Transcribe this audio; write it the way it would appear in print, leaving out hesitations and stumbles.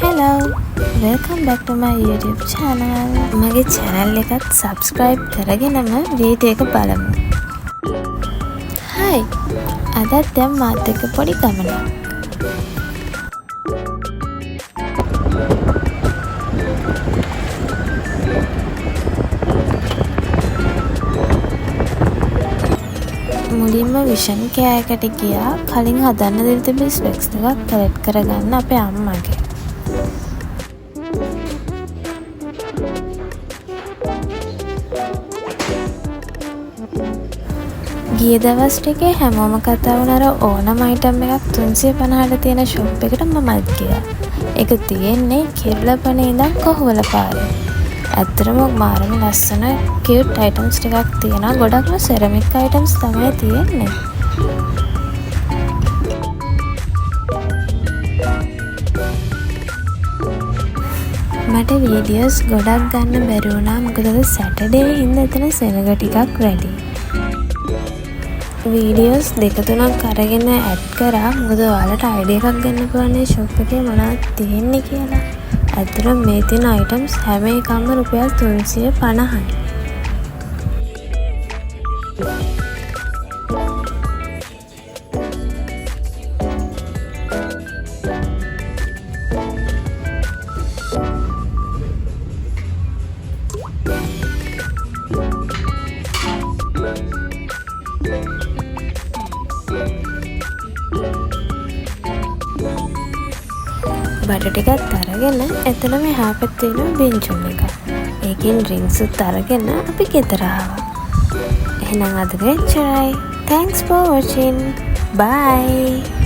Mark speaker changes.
Speaker 1: Hello, welcome back to my YouTube channel. මගේ channel එකත් subscribe කරගෙනම video එක බලමු. Hi, අදත් දැන් මාත් එක්ක පොඩි ගමනක්. මුලින්ම විෂන් කෑයකට ගියා කලින් හදන්න දෙන්න තිබුණු ස්පෙක්ස් ටිකක් කලෙක්ට් කරගන්න අපේ අම්මගේ. ගිය දවස් ටිකේ හැමෝම කතා වුණ අර ඕනම අයිටම් එකක් 350ට තියෙන ෂොප් එකට මමත් ගියා. ඒක තියෙන්නේ කිරුළපනේ ඉඳන් කොහොවල පාරේ. ඇත්තටම මාරම ලස්සන කියුට් අයිටම්ස් ටිකක් තියෙනවා. ගොඩක්ම සෙරමික් අයිටම්ස් තමයි තියෙන්නේ. මට වීඩියෝස් ගොඩක් ගන්න බැරි වුණා. මොකද සැටර්ඩේ හින්දා එතන සෙනග ටිකක් වැඩි. වීඩියෝස් 2-3ක් අරගෙන ඇඩ් කරා. මොකද ඔයාලට අයිඩියා එකක් ගන්න පුළුවන් ෂොප් එකේ මොනවද තියෙන්නේ කියලා. ඇත්තටම මේ තියෙන අයිටම්ස් හැම එකක්ම රුපියල් 350යි. බඩ ටිකක් අරගෙන එතන මෙහා පැත්තේ තියෙන බින්ජුන් එක. ඒකෙන් ඩ්‍රින්ක්ස් උත් අරගෙන අපි ගෙදර ආවා. එහෙනම් අද එච්චරයි. Thanks for watching. Bye.